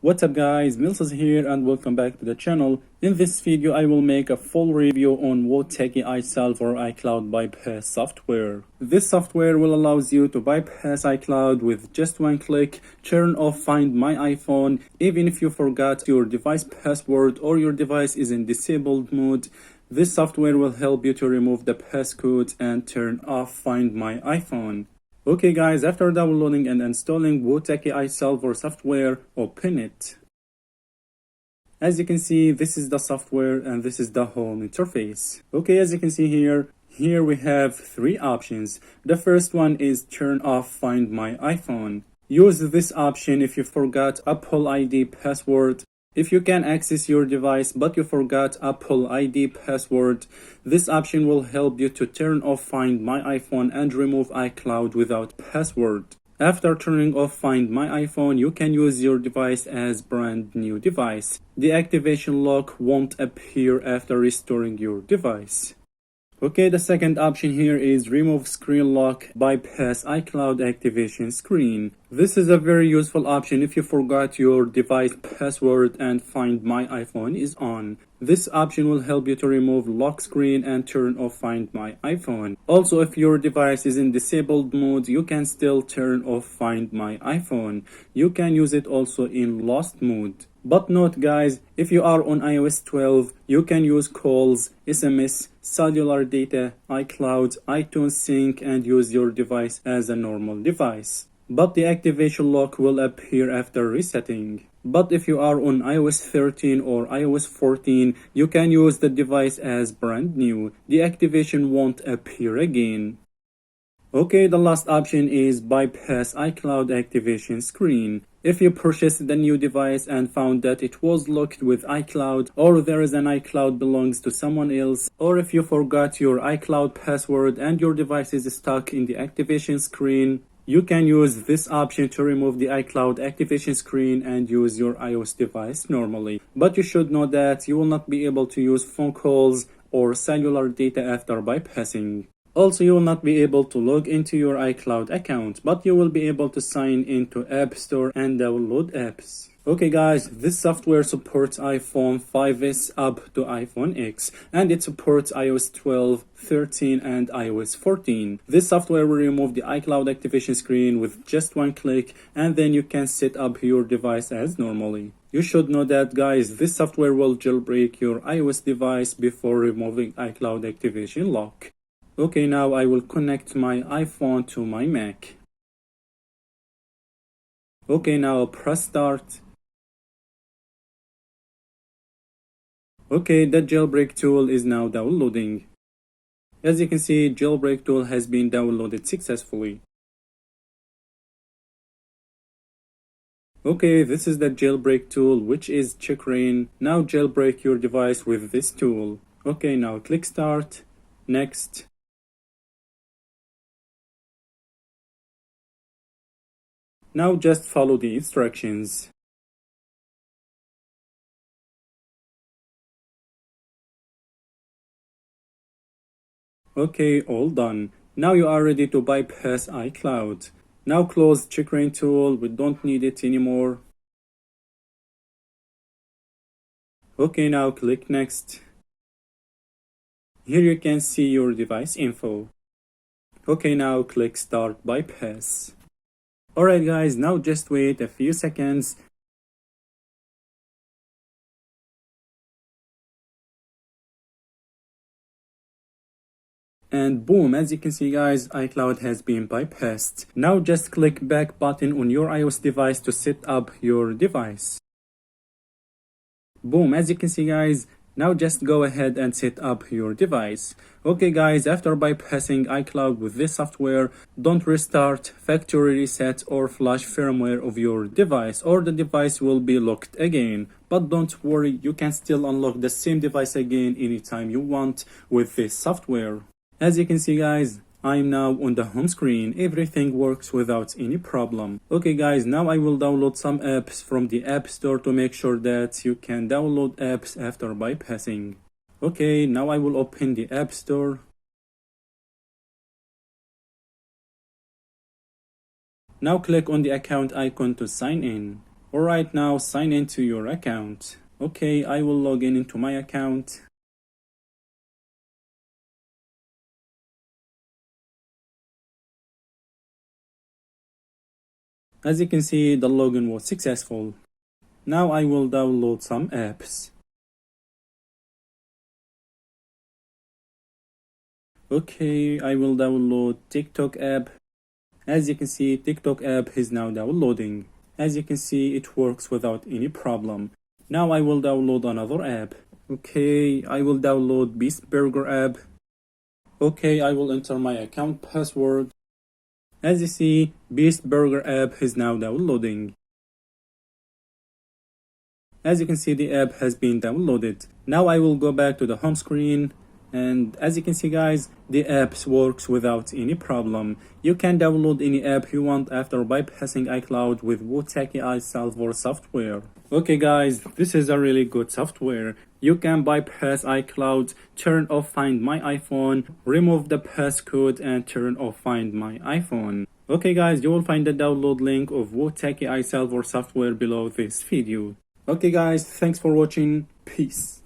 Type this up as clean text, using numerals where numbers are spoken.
What's up guys, Mills here and welcome back to the channel. In this video I will make a full review on WooTecky iSalvor iCloud bypass software. This software will allow you to bypass iCloud with just one click, turn off Find My iPhone, even if you forgot your device password or your device is in disabled mode. This software will help you to remove the passcode and turn off Find My iPhone. Okay guys, after downloading and installing WooTecky iSalvor software, open it. As you can see, this is the software and this is the home interface. Okay, as you can see here we have three options. The first one is turn off Find My iPhone. Use this option if you forgot Apple ID password. If you can access your device but you forgot Apple ID password, this option will help you to turn off Find My iPhone and remove iCloud without password. After turning off Find My iPhone, you can use your device as brand new device. The activation lock won't appear after restoring your device. Okay, the second option here is remove screen lock, bypass iCloud activation screen. This is a very useful option if you forgot your device password and Find My iPhone is on. This option will help you to remove lock screen and turn off Find My iPhone. Also, if your device is in disabled mode, you can still turn off Find My iPhone. You can use it also in lost mode. But note guys, if you are on iOS 12, you can use calls, SMS, cellular data, iCloud, iTunes Sync and use your device as a normal device. But the activation lock will appear after resetting. But if you are on iOS 13 or iOS 14, you can use the device as brand new. The activation won't appear again. Okay, the last option is bypass iCloud activation screen. If you purchased the new device and found that it was locked with iCloud, or there is an iCloud belongs to someone else, or if you forgot your iCloud password and your device is stuck in the activation screen, you can use this option to remove the iCloud activation screen and use your iOS device normally. But you should know that you will not be able to use phone calls or cellular data after bypassing. Also, you will not be able to log into your iCloud account, but you will be able to sign into App Store and download apps. Okay guys, this software supports iPhone 5s up to iPhone X, and it supports iOS 12, 13 and iOS 14. This software will remove the iCloud activation screen with just one click, and then you can set up your device as normally. You should know that guys, this software will jailbreak your iOS device before removing iCloud activation lock. Okay, now I will connect my iPhone to my Mac. Okay, now press start. Okay, the jailbreak tool is now downloading. As you can see, jailbreak tool has been downloaded successfully. Okay, this is the jailbreak tool, which is checkrain. Now jailbreak your device with this tool. Okay, now click start, next. Now just follow the instructions. Okay, all done. Now you are ready to bypass iCloud. Now close checkrain tool, we don't need it anymore. Okay, now click next. Here you can see your device info. Okay, now click start bypass. Alright guys, now just wait a few seconds. And boom, as you can see guys, iCloud has been bypassed. Now just click back button on your iOS device to set up your device. Boom, as you can see guys, now just go ahead and set up your device. Okay guys, after bypassing iCloud with this software, don't restart, factory reset or flash firmware of your device, or the device will be locked again. But don't worry, you can still unlock the same device again anytime you want with this software. As you can see guys, I'm now on the home screen. Everything works without any problem. Okay guys, now I will download some apps from the App Store to make sure that you can download apps after bypassing. Okay, now I will open the App Store. Now click on the account icon to sign in. Alright, now sign into your account. Okay, I will log in into my account. As you can see, the login was successful. Now I will download some apps. Okay, I will download TikTok app. As you can see, TikTok app is now downloading. As you can see, it works without any problem. Now I will download another app. Okay, I will download Beast Burger app. Okay, I will enter my account password. As you see, Beast Burger app is now downloading. As you can see, the app has been downloaded. Now I will go back to the home screen. And as you can see, guys, the app works without any problem. You can download any app you want after bypassing iCloud with WooTecky iSalvor software. Okay guys, this is a really good software. You can bypass iCloud, turn off Find My iPhone, remove the passcode and turn off Find My iPhone. Okay guys, you will find the download link of WooTecky iSalvor software below this video. Okay guys, thanks for watching. Peace.